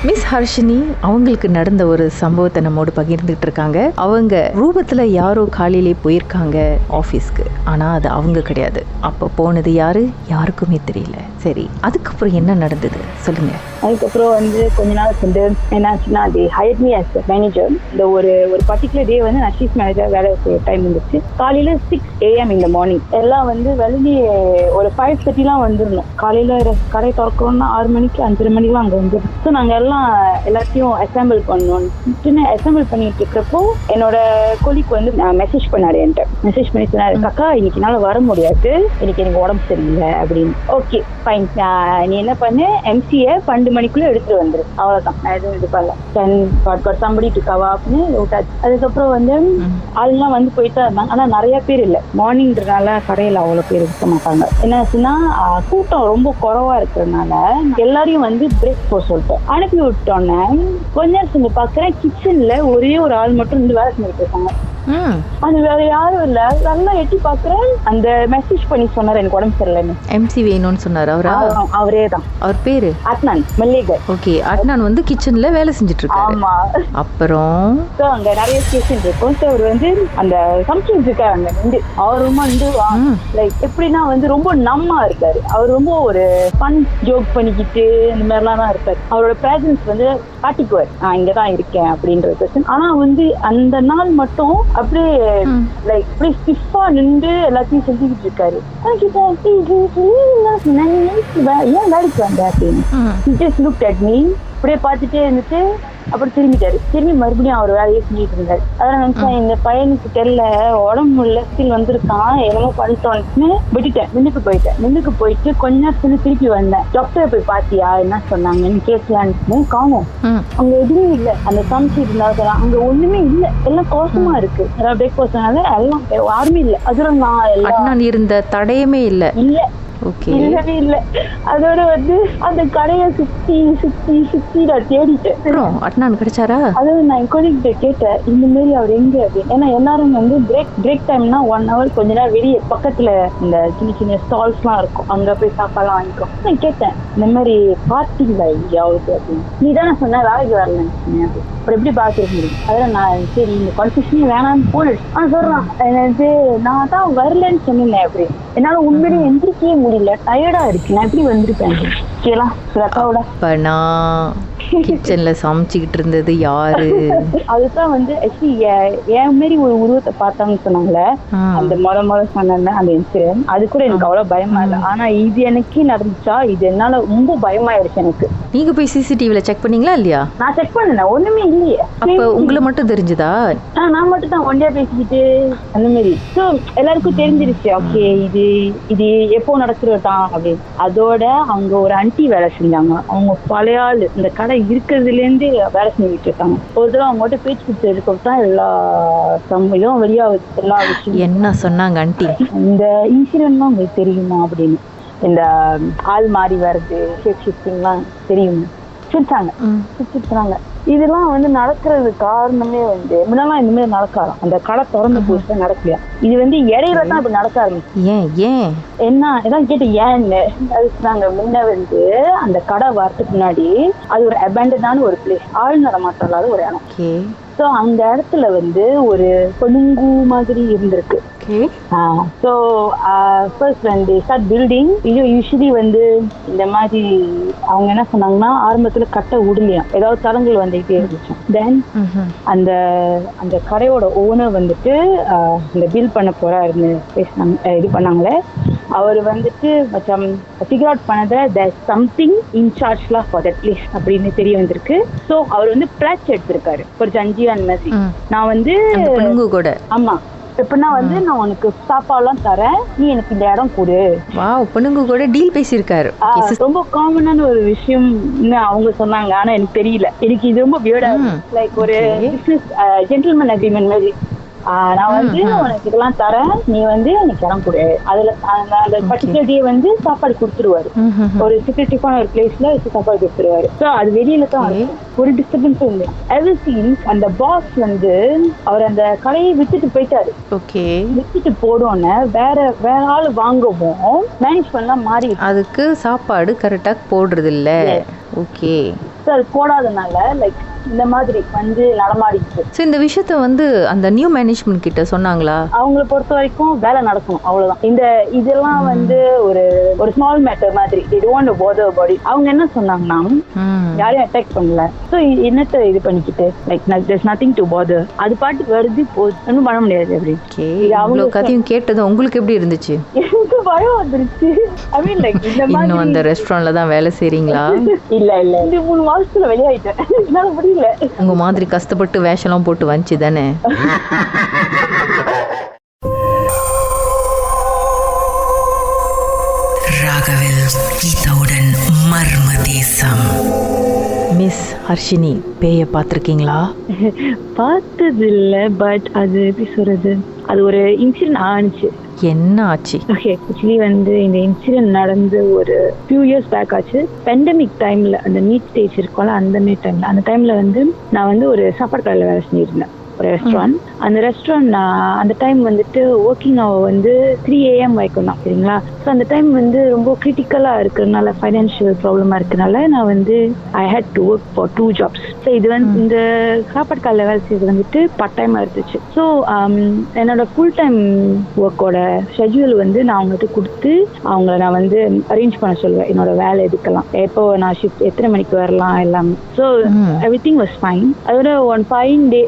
Miss Harshini அவங்களுக்கு நடந்த ஒரு சம்பவத்தை நம்மோடு பகிர்ந்துட்டு இருக்காங்க. அவங்க ரூபத்துல யாரோ காலையிலே போயிருக்காங்க ஆஃபீஸ்க்கு. ஆனா அது அவங்க கிடையாது. அப்போ போனது யாரு யாருக்குமே தெரியல. சரி, அதுக்கப்புறம் என்ன நடந்தது சொல்லுங்க. அதுக்கப்புறம் கொஞ்ச நாள் என்னாச்சுன்னா அது ஹையர் மீ ஆஸ் மேனேஜர். இந்த ஒரு பர்டிகுலர் டே நான் சீஃப் மேனேஜர் வேலை செய்ய டைம் இருந்துச்சு. காலையில 6 AM இந்த மார்னிங் எல்லாம் வெளியே ஒரு 5:30 வந்துடணும். காலையில கடை திறக்கணும்னா 6 மணிக்கு 5:30 மணிக்கெல்லாம் அங்கே வந்துடும். ஸோ நாங்கள் எல்லாத்தையும் அசம்பிள் பண்ணோம். அசம்பிள் பண்ணிட்டு இருக்கிறப்போ என்னோட கொலிக்கு மெசேஜ் பண்ணாரு. என்கிட்ட மெசேஜ் பண்ணி சொன்னாரு, அக்கா இன்னைக்கு என்னால வர முடியாது, இன்னைக்கு எனக்கு உடம்பு சரியில்லை அப்படின்னு. ஓகே ஃபைன், நீ என்ன பண்ணு, MCயை 12 மணிக்குள்ள எடுத்துட்டு வந்துரு, அவ்வளவுதான். நான் எதுவும் இது பண்ணல. சம்படி டுக்காவா அப்படின்னு விட்டாச்சு. அதுக்கப்புறம் ஆளுலாம் போயிட்டு தான் இருந்தாங்க. ஆனா நிறைய பேர் இல்லை, மார்னிங்கிறதுனால கடையில் அவ்வளவு பேர் இருக்க மாட்டாங்க. என்னாச்சுன்னா கூட்டம் ரொம்ப குறைவா இருக்கிறதுனால எல்லாரையும் பிரேக் போக சொல்லிட்டேன். அனுப்பி விட்டோன்னே கொஞ்ச நேரம் செஞ்சு பாக்குறேன், கிச்சன்ல ஒரே ஒரு ஆள் மட்டும் வேலை செஞ்சுட்டு இருக்காங்க. அது வேற யாரும் இல்ல. நல்லா எட்டி பாக்குறேன், அந்த மெசேஜ் பண்ணி சொன்னாரு எனக்கு உடம்பு சரியில்லைன்னு. MC வேணும்னு சொன்னாரு. அவரே தான். அவர் பேரு அட்னான் மல்லிகர். ஓகே, அட்னான் கிச்சன்ல வேலை செஞ்சுட்டு இருக்காரு. ஆமா. அப்புறம் அங்க நிறைய ஸ்டேஷன் இருக்கும். அவர் அந்த சம்திங் இருக்காரு. அவர் ரொம்ப லைக் எப்படின்னா ரொம்ப நம்மா இருக்காரு. அவர் ரொம்ப ஒரு ஃபன் ஜோக் பண்ணிக்கிட்டு இந்த மாதிரிலாம் தான் இருக்காரு. அவரோட பிரசன்ஸ் காட்டிக்குவார், நான் இங்கதான் இருக்கேன் அப்படின்றது. ஆனா அந்த நாள் மட்டும் அப்படியே லைக் அப்படியே ஸ்டிஃபா நின்று எல்லாத்தையும் செஞ்சுக்கிட்டு இருக்காரு. ஏன் வேலைக்கு வந்த அப்படின்னு அப்படியே பார்த்துட்டே இருந்துட்டு அப்புறம் திரும்பி மறுபடியும் அவர் வேலையே செஞ்சுட்டு இருந்தாரு. அதான் நினைச்சேன், இந்த பையனுக்கு தெரியல, உடம்பு முடியல வந்திருக்கான், என்னமோ பண்ணிட்டோன்னு விட்டுட்டேன். மின்னுக்கு போயிட்டு கொஞ்ச நேரத்துல திருப்பி வந்தேன். டாக்டரை போய் பாத்தியா, என்ன சொன்னாங்கன்னு கேட்கலான்னு காணும். அங்க எதுவுமே இல்லை. அந்த சமைச்சு இருந்தாலும் அங்க ஒண்ணுமே இல்லை, எல்லாம் கோசமா இருக்கு. பிரேக்ஃபாஸ்ட்னால எல்லாம் யாருமே இல்லை. அதுல நான் எல்லாம் இருந்த தடையுமே இல்லை. இல்லவே இல்ல. அதோட அந்த கடையை சுத்தி நான் தேடிட்டேன். அட்னான் கிடைச்சாரா? அதாவது நான் என் கேட்டேன், இந்த மாதிரி அவர் எங்க அப்படின்னு. ஏன்னா எல்லாரும் பிரேக் டைம்னா 1 hour கொஞ்ச நேரம் வெளியே பக்கத்துல இந்த சின்ன ஸ்டால்ஸ் எல்லாம் இருக்கும், அங்க போய் சாப்பாடுலாம் வாங்கிக்கோ. நான் கேட்டேன், இந்த மாதிரி பார்த்தீங்களா எங்கேயாவது அப்படின்னு. நீ தானே சொன்ன வேலைக்கு வரல அப்படின்னு. அப்புறம் எப்படி பார்த்துருக்க முடியும்? அதெல்லாம் நான் சரி இந்த கன்ஃபியூஷனே வேணாம்னு போனேன். சொல்றான், நான் தான் வரலன்னு சொன்னேன். அப்படி என்னால உண்மையிலேயே எந்திரிக்கவே முடியல, டயர்டா இருக்கு, நான் எப்படி வந்திருப்பேன் கிச்சன்ல சமைச்சுக்கிட்டு இருந்தது யாரு? அதுதான் என் மாரி ஒரு உருவத்தை பார்த்தாங்கன்னு சொன்னாங்களே, அந்த முதல் சொன்ன அந்த இன்சிடென்ட், அது கூட எனக்கு அவ்வளவு பயமா இல்லை. ஆனா இது எனக்கு நடந்துச்சா, இது என்னால ரொம்ப பயமாயிருச்சு எனக்கு. நீங்க போய் CCTVல செக் பண்ணீங்களா இல்லையா? நான் செக் பண்ணேன், ஒண்ணுமே இல்லையே. அப்ப உங்களை மட்டும் தெரிஞ்சுதா? நான் மட்டும் தான் ஒண்டியா பேசிக்கிட்டு அந்த மாதிரி. ஸோ எல்லாருக்கும் தெரிஞ்சிருச்சு, ஓகே இது எப்போ நடக்கிறதான் அப்படின்னு. அதோட அவங்க ஒரு ஆண்டி வேலை செஞ்சாங்க. அவங்க பழைய ஆள், இந்த கடை இருக்கிறதுல இருந்து வேலை செஞ்சுட்டு இருக்காங்க. ஒரு தடவை அவங்ககிட்ட பேச்சு கொடுத்ததுக்கு தான் எல்லா இதுவும் வெளியாகுது, எல்லா விஷயம். என்ன சொன்னாங்க ஆண்டி? இந்த இன்சிடென்ட்லாம் உங்களுக்கு தெரியுமா அப்படின்னு, இந்த ஆள் மாறி வருது, ஷேப் ஷிஃப்டிங்லாம் தெரியுமா சிரிச்சாங்க. இதெல்லாம் நடக்கிறது காரணமே முன்னெல்லாம் இந்த மாதிரி நடக்காதான். அந்த கடை திறந்த புதுசா நடக்கலையா, இது இடையில தான் இப்படி நடக்க ஆரம்பிச்சு. என்ன இதான் கேட்டு ஏன்னு நாங்க முன்ன அந்த கடை வரதுக்கு முன்னாடி அது ஒரு அபேண்டனான ஒரு பிளேஸ், ஆள் நடமாட்டம் இல்லாத ஒரு இடம். ஸோ அந்த இடத்துல ஒரு பொண்ணுங்கு மாதிரி இருந்திருக்கு. So first start building. இது யூஸ்வலி இந்த மாதிரி அவங்க என்ன சொன்னாங்கன்னா, ஆரம்பத்துல கட்டை உடலையா, ஏதாவது தடங்கள் வந்துகிட்டே இருந்துச்சு. தென் அந்த கடையோட ஓனர் இந்த பில் பண்ண போறாருன்னு பேசினாங்க, இது பண்ணாங்களே. அவர் மச்சம் ஃபிகர் அவுட் பண்ணதை there's something in charge for that place அப்படின்னு தெரிய வந்திருக்கு. ஸோ அவர் பிளாட்ச் எடுத்திருக்காரு ஒரு ஜஞ்சியான் மாதிரி. நான் கூட ஆமா எப்படின்னா நான் உனக்கு சாப்பாடுலாம் தரேன், நீ எனக்கு இந்த இடம் கொடு. பொண்ணுங்க கூட டீல் பேசியிருக்காரு. ரொம்ப காமனான ஒரு விஷயம் அவங்க சொன்னாங்க. ஆனா எனக்கு தெரியல, எனக்கு இது ரொம்ப வியர்டா லைக் ஒரு பிசினஸ் ஜென்டில்மேன் அக்ரிமெண்ட் மாதிரி. நான் உனக்கு இதெல்லாம் தரேன், நீ எனக்கு இடம் கொடு. அதுல அந்த பர்டிகுலர் டே சாப்பாடு கொடுத்துருவாரு. ஒரு செக்யூரிட்டிக்கான ஒரு பிளேஸ்ல வச்சு சாப்பாடு கொடுத்துருவாரு. ஸோ அது வெளியில தான் ஒரு டிஸ்டர்பன்ஸும் இல்லை. எவ்ரிதிங் அந்த பாஸ் அவர் அந்த கடையை வித்துட்டு போயிட்டாரு. வித்துட்டு போடோன்னு வேற ஆள் வாங்கவும் மேனேஜ்மெண்ட்லாம் மாறி, அதுக்கு சாப்பாடு கரெக்டா போடுறது இல்ல. ஓகே, ஸோ அது போடாதனால லைக் இந்த மாதிரி வந்து நடமாடிச்சு. ஸோ இந்த விஷயத்த வந்து அந்த நியூ மேனேஜ்மெண்ட் கிட்ட சொன்னாங்களா? அவங்களை பொறுத்த வரைக்கும் வேலை நடக்கணும், அவ்வளவுதான். இதெல்லாம் வந்து ஒரு ஸ்மால் மேட்டர் மாதிரி. they don't want to bother about it. அவங்க என்ன சொன்னாங்கன்னா, யாரையும் அட்டாக் பண்ணல, ஸோ என்னத்தை இது பண்ணிக்கிட்டு like there's nothing to bother, அது பாட்டுக்கு வருது போகுது, ஒன்றும் பண்ண முடியாது அப்படி. அவங்க கதையும் கேட்டது உங்களுக்கு எப்படி இருந்துச்சு? எனக்கு பயம் வந்துருச்சு. ஐ மீன் லைக் இந்த மாதிரி இன்னும் அந்த ரெஸ்டாரண்ட்ல தான் வேலை செய்றீங்களா? இல்ல 3 மாசத்துல வெளியாயிட்டேன், என்னால முடியல. உங்க மாதிரி கஷ்டப்பட்டு வேஷம்லாம் போட்டு வந்துச்சு தானே? ராகவில் கீதாவுடன் மர்ம தேசம். மிஸ் ஹர்ஷினி, பேய பார்த்திருக்கீங்களா? பார்த்தது இல்ல, பட் அது எப்படி சொல்றது, அது ஒரு இன்சிடென்ட் ஆனிச்சு. என்ன ஆச்சு? ஓகே, ஆக்சுவலி வந்து இந்த இன்சிடென்ட் நடந்து ஒரு ஃபியூ இயர்ஸ் பேக் ஆச்சு. பெண்டமிக் டைம்ல, அந்த மீட் ஸ்டேஜ் இருக்கும்ல, அந்த டைம்ல வந்து நான் வந்து ஒரு சாப்பாடு கடையில் வேலை செஞ்சிருந்தேன், ஒரு ரெஸ்டாரண்ட். அந்த ரெஸ்டாரண்ட் அந்த டைம் வந்துட்டு ஒர்க்கிங் ஹவர் வந்து 3 AM வரைக்கும் தான், சரிங்களா? ஸோ அந்த டைம் வந்து ரொம்ப கிரிட்டிக்கலாக இருக்கிறதுனால, ஃபைனான்ஷியல் ப்ராப்ளமாக இருக்கிறதுனால நான் வந்து I had to work for 2 jobs. So இது வந்து இந்த சாப்பாடு காலையில் வேலை செய்யறது வந்துட்டு பார்ட் டைமாக இருந்துச்சு. ஸோ என்னோட ஃபுல் டைம் ஒர்க்கோட ஷெட்யூல் வந்து நான் அவங்ககிட்ட கொடுத்து அவங்கள நான் வந்து அரேஞ்ச் பண்ண சொல்லுவேன், என்னோட வேலை எதுக்கெல்லாம், எப்போ நான் ஷிஃப்ட் எத்தனை மணிக்கு வரலாம் எல்லாமே. So everything was fine. அதோட ஒன் ஃபைன் டே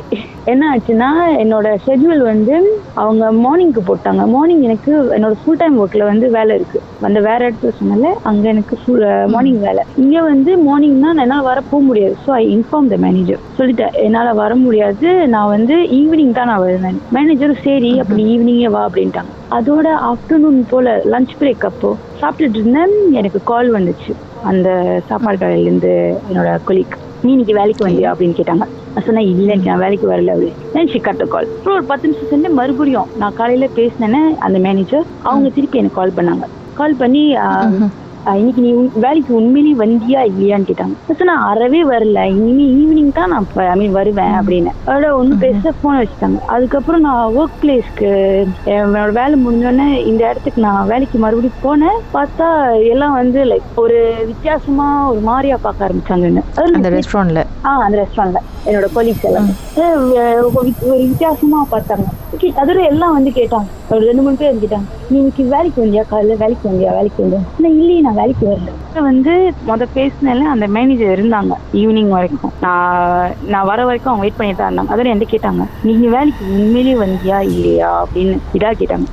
என்ன ஆச்சுன்னா, என்னோட ஷெட்யூல் வந்து அவங்க மார்னிங்க்கு போட்டாங்க. மார்னிங் எனக்கு என்னோட ஃபுல் டைம் ஒர்க்ல வந்து வேலை இருக்கு, அந்த வேற இடத்துல சொன்னால அங்க எனக்கு மார்னிங் வேலை. இங்க வந்து மார்னிங்னா என்னால் வர போக முடியாது. So I inform the manager, சொல்லிட்டேன் என்னால் வர முடியாது, நான் வந்து ஈவினிங் தான் நான் வருவேன். மேனேஜரும் சரி அப்படி ஈவினிங்கே வா அப்படின்ட்டாங்க. அதோட ஆஃப்டர்நூன் போல லஞ்ச் பிரேக் அப்போ சாப்பிட்டுட்டு இருந்தேன், எனக்கு கால் வந்துச்சு அந்த சாப்பாடு கடையிலேருந்து என்னோட கொலீக். நீ இன்னைக்கு வேலைக்கு வந்தியா அப்படின்னு கேட்டாங்க. நான் சொன்னேன் இல்லை, நான் வேலைக்கு வரல அப்படின்னு. ஷி கட் த கால். அப்புறம் ஒரு 10 நிமிஷம் சென்று மறுபடியும் நான் காலையில பேசினேன்னு அந்த மேனேஜர் அவங்க திருப்பி எனக்கு கால் பண்ணாங்க. கால் பண்ணி இன்னைக்கு நீ வேலைக்கு உண்மையிலேயே வந்தியா இல்லையான்னு கேட்டாங்க. நான் அறவே வரல, இனிமே ஈவினிங் தான் நான் வருவேன் அப்படின்னு. அதோட ஒன்றும் பேச போன் வச்சுட்டாங்க. அதுக்கப்புறம் நான் ஒர்க் பிளேஸ்க்கு என்னோட வேலை முடிஞ்சோடனே இந்த இடத்துக்கு நான் வேலைக்கு மறுபடியும் போனேன். பார்த்தா எல்லாம் வந்து லைக் ஒரு வித்தியாசமா ஒரு மாதிரியா பார்க்க ஆரம்பிச்சாங்கன்னு அந்த ரெஸ்டாரண்ட்ல. அந்த ரெஸ்டாரண்ட்ல என்னோட கொலீக்ஸ் எல்லாம் ஒரு வித்தியாசமா பார்த்தாங்க. அதோட எல்லாம் வந்து கேட்டாங்க, ஒரு 2-3 பேர் கேட்டாங்க, நீ இன்னைக்கு வேலைக்கு வந்தியா, காலையில வேலைக்கு வந்தியா இல்லையே நான் வேலைக்கு வரல. வந்து பேசினால அந்த மேனேஜர் இருந்தாங்க ஈவினிங் வரைக்கும், நான் வர வரைக்கும் அவங்க வெயிட் பண்ணிட்டு தான் இருந்தாங்க. அதோட என்கிட்ட கேட்டாங்க, நீங்க வேலைக்கு உண்மையிலேயே வந்தியா இல்லையா அப்படின்னு இதா கேட்டாங்க.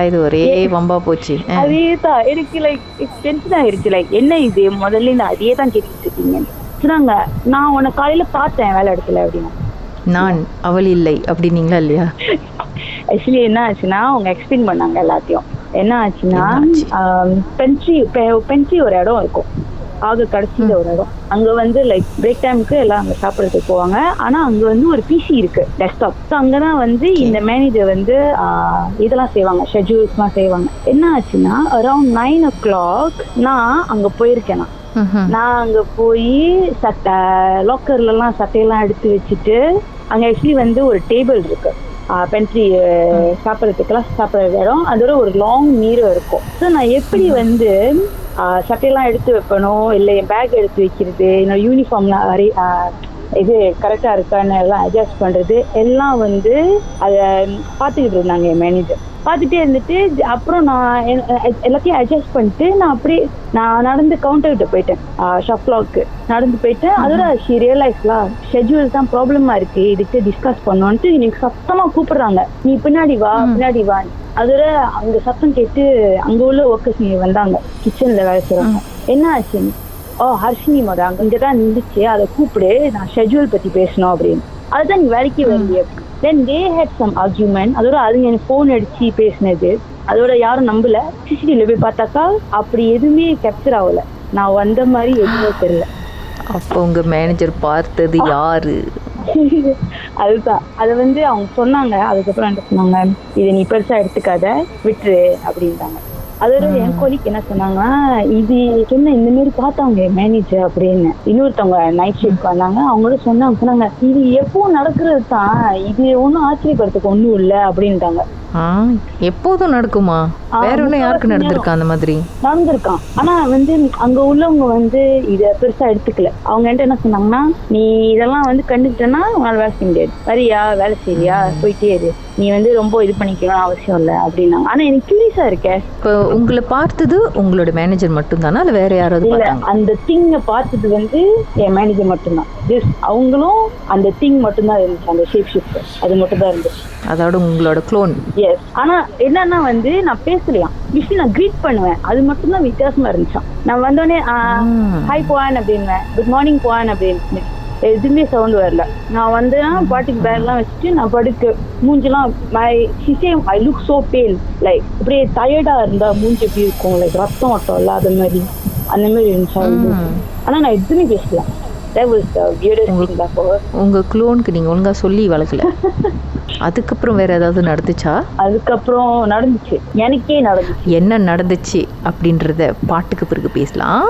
இது ஒரே வம்பா போச்சு. அதேதான் எனக்கு லைக் டென்ஷன் ஆயிருச்சு. லைக் என்ன இது, முதல்ல இந்த அதே தான் கேட்டுட்டு இருக்கீங்க சொன்னாங்க. நான் உன்னை காலையில பார்த்தேன் வேலை இடத்துல அப்படின்னு. நான் அவள் இல்லை அப்படின்னீங்களா இல்லையா? ஆக்சுவலி என்ன ஆச்சுன்னா, அவங்க எக்ஸ்பிளைன் பண்ணாங்க எல்லாத்தையும். என்ன ஆச்சுன்னா, பென்ட்ரி ஒரு இடம் இருக்கும், ஆக கடைசியில ஒரு இடம். அங்க வந்து லைக் பிரேக் டைமுக்கு எல்லாம் அங்க சாப்பிடறதுக்கு போவாங்க. ஆனா அங்க வந்து ஒரு பிசி இருக்கு, டெஸ்க்டாப். ஸோ அங்கதான் வந்து இந்த மேனேஜர் வந்து இதெல்லாம் செய்வாங்க, ஷெட்யூல்ஸ் எல்லாம் செய்வாங்க. என்ன ஆச்சுன்னா, அரௌண்ட் 9 o'clock நான் அங்க போயிருக்கேன். நான் அங்க போய் லாக்கர்ல எல்லாம் சட்டையெல்லாம் எடுத்து வச்சுட்டு, அங்க ஆக்சுவலி வந்து ஒரு டேபிள் இருக்கு, பென்ட்ரி சாப்பிட்றதுக்கெல்லாம் சாப்பிட்ற இடம். அதோட ஒரு லாங் மிரர் இருக்கும். ஸோ நான் எப்படி வந்து சட்டையெல்லாம் எடுத்து வைக்கணும், இல்லை என் பேக் எடுத்து வைக்கிறது, என்னோட யூனிஃபார்ம்லாம் இது கரெக்டா இருக்கான்னு எல்லாம் அட்ஜஸ்ட் பண்றது எல்லாம் வந்து அதை பார்த்துக்கிட்டு இருந்தாங்க என் மேனேஜர். பார்த்துட்டே இருந்துட்டு அப்புறம் நான் எல்லாத்தையும் அட்ஜஸ்ட் பண்ணிட்டு நான் நடந்து கவுண்டர்கிட்ட போயிட்டேன், ஷாப் ஃப்ளோருக்கு நடந்து போயிட்டேன். அதோட ஷி ரியலைஸ்லாம் ஷெட்யூல் தான் ப்ராப்ளமா இருக்கு, இதுக்கு டிஸ்கஸ் பண்ணோன்ட்டு எனக்கு சத்தமா கூப்பிடுறாங்க, நீ பின்னாடி வா. அதோட அந்த சத்தம் கேட்டு அங்க உள்ள ஒர்க்கர்ஸ் வந்தாங்க, கிச்சன்ல வேலை செய்றாங்க. என்ன ஆச்சுன்னு, ஹர்ஷினி மோட இங்கதான் இருந்துச்சு, அதை கூப்பிடு, நான் ஷெட்யூல் பத்தி பேசணும் அப்படின்னு. அதுதான் நீ வேலைக்கு வருது அப்படி. Then they had some argument. அதோட அதுங்க எனக்கு ஃபோன் அடிச்சு பேசினது, அதோட யாரும் நம்பல. சிசிடிவில போய் பார்த்தாக்கா அப்படி எதுவுமே கேப்சர் ஆகல, நான் வந்த மாதிரி எதுவுமே தெரியல. அப்போ உங்க மேனேஜர் பார்த்தது யாரு? அதுதான் அதை வந்து அவங்க சொன்னாங்க. அதுக்கப்புறம் என்ன சொன்னாங்க, இதை நீ பெருசா எடுத்துக்காத, விட்டுரு அப்படின்ட்டாங்க. அதோட என் கோலிக்கு என்ன சொன்னாங்கன்னா, இது சொன்ன இந்த மாதிரி பார்த்தாங்க மேனேஜர் அப்படின்னு. இன்னொருத்தவங்க நைட் ஷிஃப்ட் வந்தாங்க, அவங்களும் சொன்னாங்க இது எப்பவும் நடக்கிறது தான், இது ஒன்றும் ஆச்சரியப்படுறதுக்கு ஒன்றும் இல்லை அப்படின்ட்டாங்க. எப்போதும் நடக்குமா? வேற ஒன்றும் யாருக்கு நடந்திருக்கா அந்த மாதிரி? நடந்திருக்கான். ஆனா வந்து அங்க உள்ளவங்க வந்து இத பெருசா எடுத்துக்கல. அவங்க என்கிட்ட என்ன சொன்னாங்கன்னா, நீ இதெல்லாம் வந்து கண்டுக்கிட்டேன்னா உன்னால வேலை செய்ய முடியாது, வரியா வேலை செய்யா போயிட்டே இரு, நீ வந்து ரொம்ப இது பண்ணிக்கணும் அவசியம் இல்லை அப்படின்னாங்க. ஆனா எனக்கு கியூரியஸா இருக்கேன். இப்போ உங்களை பார்த்தது உங்களோட மேனேஜர் மட்டும் தானா இல்ல வேற யாராவது? இல்ல, அந்த திங்க பார்த்தது வந்து என் மேனேஜர் மட்டும்தான். அவங்களும் அந்த திங் மட்டும்தான் இருந்துச்சு, அந்த ஷேப் ஷிஃப்ட் அது மட்டும் தான் இருந்துச்சு. அதோட உங்களோட க்ளோன். எஸ். ஆனா என்னன்னா வந்து நான் பேசலையாம், விஷயம் நான் கிரீட் பண்ணுவேன், அது மட்டும் தான் வித்தியாசமா இருந்துச்சான். நான் வந்தோடனே ஹாய் போவான் அப்படின்வேன், குட் மார்னிங் போவான் அப்படின்னு, எதுவுமே சவுண்ட் வரல. நான் வந்தேன்னா பாட்டுக்கு பேக்லாம் வச்சுட்டு நான் படுக்க மூஞ்செல்லாம் ஐ லுக் சோ பேல், லைக் அப்படியே டயர்டா இருந்தா மூஞ்சி எப்படி இருக்கும், லைக் ரத்தம் ஓட்டம் இல்லாத மாதிரி அந்த மாதிரி இருந்துச்சு. ஆனா நான் எதுவுமே பேசலாம். உங்க க்ளோனுக்கு நீங்க ஒழுங்கா சொல்லி வளர்க்கல. அதுக்கப்புறம் வேற ஏதாவது நடந்துச்சா? அதுக்கப்புறம் நடந்துச்சு, எனக்கே நடந்துச்சு. என்ன நடந்துச்சு அப்படின்றத பாட்டுக்கு பிறகு பேசலாம்.